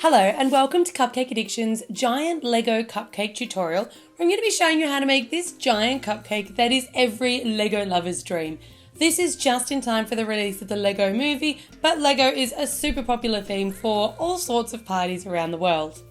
Hello and welcome to Cupcake Addiction's giant Lego cupcake tutorial, where I'm going to be showing you how to make this giant cupcake that is every Lego lover's dream. This is just in time for the release of the Lego movie, but Lego is a super popular theme for all sorts of parties around the world.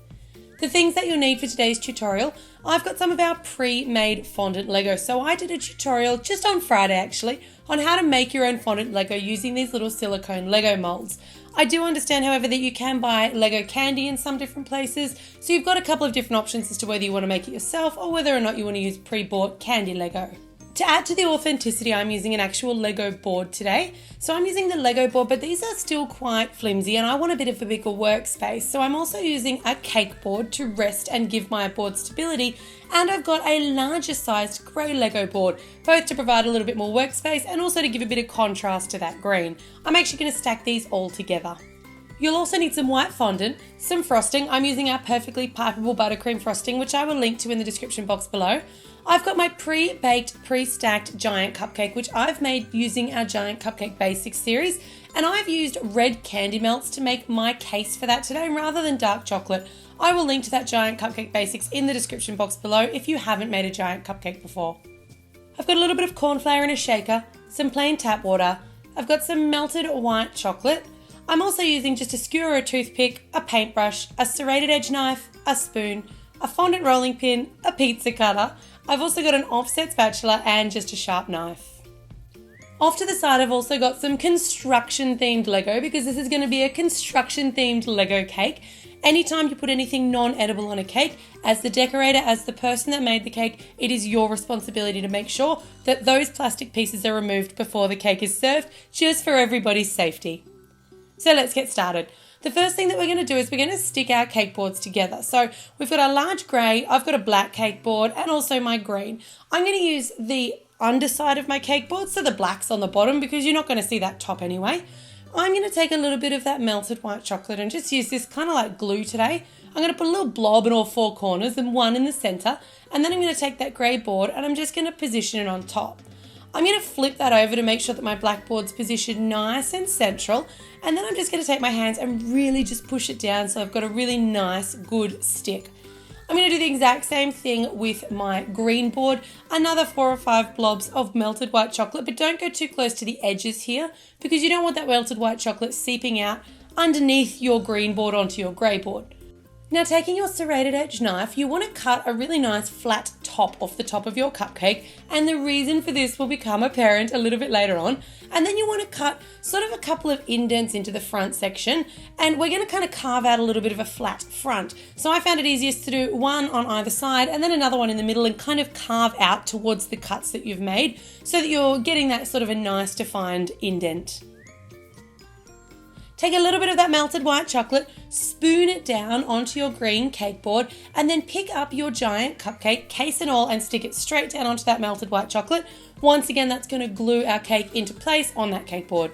The things that you'll need for today's tutorial, I've got some of our pre-made fondant Lego. So I did a tutorial just on Friday actually on how to make your own fondant Lego using these little silicone Lego molds. I do understand, however, that you can buy Lego candy in some different places, so you've got a couple of different options as to whether you want to make it yourself or whether or not you want to use pre-bought candy Lego. To add to the authenticity, I'm using an actual Lego board today. So I'm using the Lego board, but these are still quite flimsy and I want a bit of a bigger workspace. So I'm also using a cake board to rest and give my board stability. And I've got a larger sized grey Lego board, both to provide a little bit more workspace and also to give a bit of contrast to that green. I'm actually going to stack these all together. You'll also need some white fondant, some frosting. I'm using our perfectly pipeable buttercream frosting, which I will link to in the description box below. I've got my pre-baked, pre-stacked giant cupcake, which I've made using our Giant Cupcake Basics series, and I've used red candy melts to make my case for that today rather than dark chocolate. I will link to that Giant Cupcake Basics in the description box below if you haven't made a giant cupcake before. I've got a little bit of cornflour in a shaker, some plain tap water, I've got some melted white chocolate. I'm also using just a skewer or a toothpick, a paintbrush, a serrated edge knife, a spoon, a fondant rolling pin, a pizza cutter. I've also got an offset spatula and just a sharp knife. Off to the side, I've also got some construction themed Lego because this is going to be a construction themed Lego cake. Anytime you put anything non-edible on a cake, as the decorator, as the person that made the cake, it is your responsibility to make sure that those plastic pieces are removed before the cake is served, just for everybody's safety. So let's get started. The first thing that we're going to do is we're going to stick our cake boards together. So we've got a large grey, I've got a black cake board and also my green. I'm going to use the underside of my cake board, so the black's on the bottom because you're not going to see that top anyway. I'm going to take a little bit of that melted white chocolate and just use this kind of like glue today. I'm going to put a little blob in all four corners and one in the centre, and then I'm going to take that grey board and I'm just going to position it on top. I'm going to flip that over to make sure that my blackboard's positioned nice and central, and then I'm just going to take my hands and really just push it down so I've got a really nice, good stick. I'm going to do the exact same thing with my green board, another 4 or 5 blobs of melted white chocolate, but don't go too close to the edges here because you don't want that melted white chocolate seeping out underneath your green board onto your grey board. Now, taking your serrated edge knife, you want to cut a really nice flat top off the top of your cupcake, and the reason for this will become apparent a little bit later on. And then you want to cut sort of a couple of indents into the front section, and we're going to kind of carve out a little bit of a flat front. So I found it easiest to do one on either side and then another one in the middle and kind of carve out towards the cuts that you've made so that you're getting that sort of a nice defined indent. Take a little bit of that melted white chocolate, spoon it down onto your green cake board, and then pick up your giant cupcake, case and all, and stick it straight down onto that melted white chocolate. Once again, that's going to glue our cake into place on that cake board.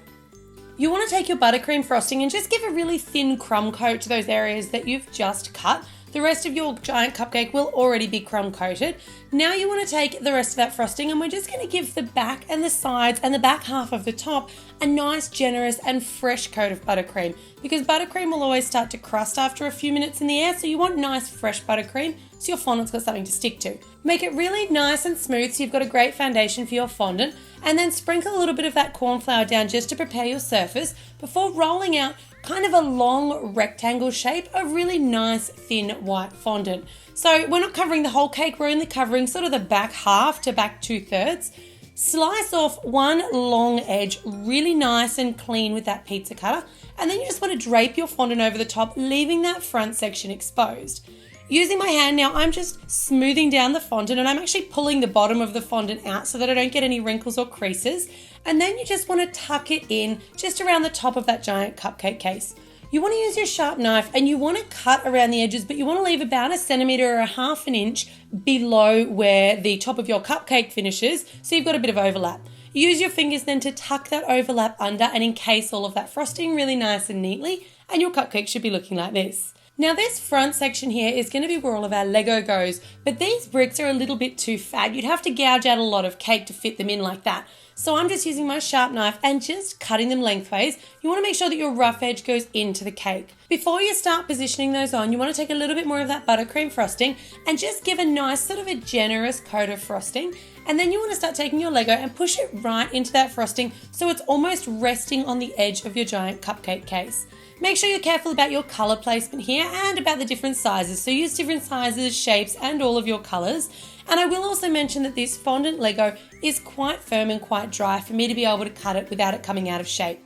You want to take your buttercream frosting and just give a really thin crumb coat to those areas that you've just cut. The rest of your giant cupcake will already be crumb coated. Now you want to take the rest of that frosting and we're just going to give the back and the sides and the back half of the top a nice, generous and fresh coat of buttercream, because buttercream will always start to crust after a few minutes in the air, so you want nice fresh buttercream so your fondant's got something to stick to. Make it really nice and smooth so you've got a great foundation for your fondant, and then sprinkle a little bit of that cornflour down just to prepare your surface before rolling out kind of a long rectangle shape of really nice thin white fondant. So we're not covering the whole cake, we're only covering sort of the back half to back 2/3. Slice off one long edge really nice and clean with that pizza cutter, and then you just want to drape your fondant over the top, leaving that front section exposed. Using my hand now, I'm just smoothing down the fondant and I'm actually pulling the bottom of the fondant out so that I don't get any wrinkles or creases. And then you just want to tuck it in just around the top of that giant cupcake case. You want to use your sharp knife and you want to cut around the edges, but you want to leave about 1 centimetre or 1/2 inch below where the top of your cupcake finishes, so you've got a bit of overlap. Use your fingers then to tuck that overlap under and encase all of that frosting really nice and neatly, and your cupcake should be looking like this. Now this front section here is going to be where all of our Lego goes, but these bricks are a little bit too fat. You'd have to gouge out a lot of cake to fit them in like that. So I'm just using my sharp knife and just cutting them lengthways. You want to make sure that your rough edge goes into the cake. Before you start positioning those on, you want to take a little bit more of that buttercream frosting and just give a nice sort of a generous coat of frosting. And then you want to start taking your Lego and push it right into that frosting so it's almost resting on the edge of your giant cupcake case. Make sure you're careful about your colour placement here and about the different sizes. So use different sizes, shapes, and all of your colours. And I will also mention that this fondant Lego is quite firm and quite dry for me to be able to cut it without it coming out of shape.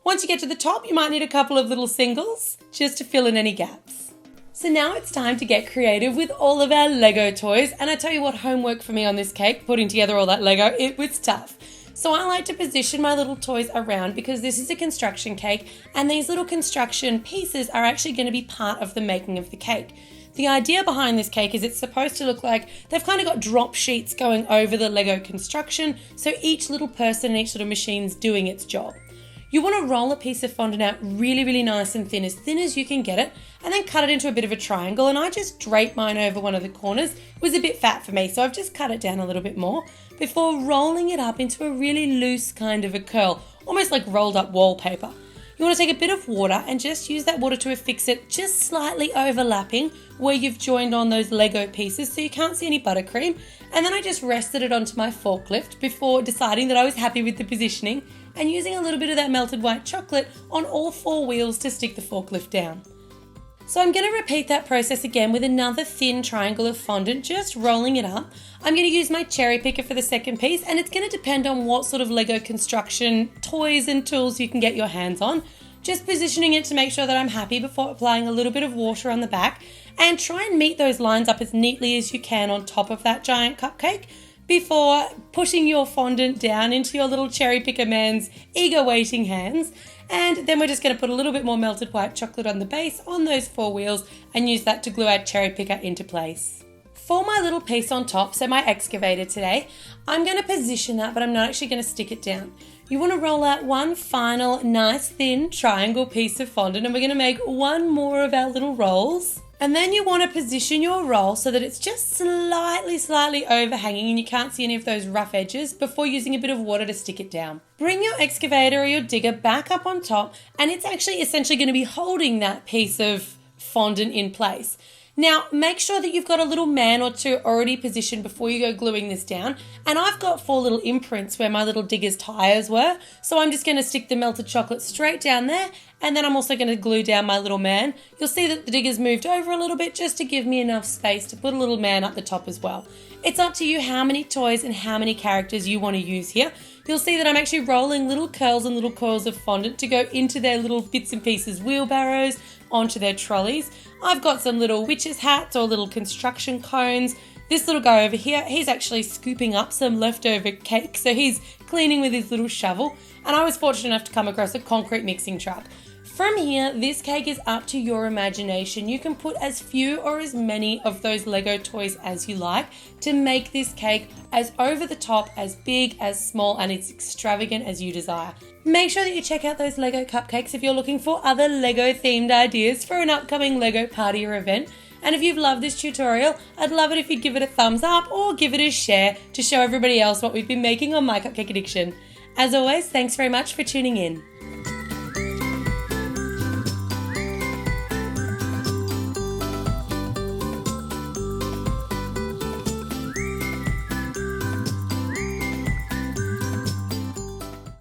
Once you get to the top, you might need a couple of little singles just to fill in any gaps. So now it's time to get creative with all of our Lego toys. And I tell you what, homework for me on this cake, putting together all that Lego, it was tough. So I like to position my little toys around because this is a construction cake and these little construction pieces are actually going to be part of the making of the cake. The idea behind this cake is it's supposed to look like they've kind of got drop sheets going over the Lego construction, so each little person and each little machine's doing its job. You want to roll a piece of fondant out really nice and thin as you can get it, and then cut it into a bit of a triangle, and I just drape mine over one of the corners. It was a bit fat for me, so I've just cut it down a little bit more before rolling it up into a really loose kind of a curl, almost like rolled up wallpaper. You want to take a bit of water and just use that water to affix it just slightly overlapping where you've joined on those Lego pieces so you can't see any buttercream. And then I just rested it onto my forklift before deciding that I was happy with the positioning and using a little bit of that melted white chocolate on all 4 wheels to stick the forklift down. So I'm going to repeat that process again with another thin triangle of fondant, just rolling it up. I'm going to use my cherry picker for the second piece, and it's going to depend on what sort of Lego construction toys and tools you can get your hands on. Just positioning it to make sure that I'm happy before applying a little bit of water on the back, and try and meet those lines up as neatly as you can on top of that giant cupcake before pushing your fondant down into your little cherry picker man's eager waiting hands. And then we're just going to put a little bit more melted white chocolate on the base on those 4 wheels and use that to glue our cherry picker into place. For my little piece on top, so my excavator today, I'm going to position that, but I'm not actually going to stick it down. You want to roll out one final nice thin triangle piece of fondant, and we're going to make one more of our little rolls. And then you want to position your roll so that it's just slightly overhanging and you can't see any of those rough edges before using a bit of water to stick it down. Bring your excavator or your digger back up on top, and it's actually essentially going to be holding that piece of fondant in place. Now, make sure that you've got a little man or two already positioned before you go gluing this down. And I've got 4 little imprints where my little digger's tires were. So I'm just going to stick the melted chocolate straight down there. And then I'm also going to glue down my little man. You'll see that the digger's moved over a little bit just to give me enough space to put a little man up the top as well. It's up to you how many toys and how many characters you want to use here. You'll see that I'm actually rolling little curls and little coils of fondant to go into their little bits and pieces wheelbarrows, onto their trolleys. I've got some little witches' hats or little construction cones. This little guy over here, he's actually scooping up some leftover cake, so he's cleaning with his little shovel. And I was fortunate enough to come across a concrete mixing truck. From here, this cake is up to your imagination. You can put as few or as many of those Lego toys as you like to make this cake as over the top, as big, as small, and as extravagant as you desire. Make sure that you check out those Lego cupcakes if you're looking for other Lego themed ideas for an upcoming Lego party or event. And if you've loved this tutorial, I'd love it if you'd give it a thumbs up or give it a share to show everybody else what we've been making on My Cupcake Addiction. As always, thanks very much for tuning in.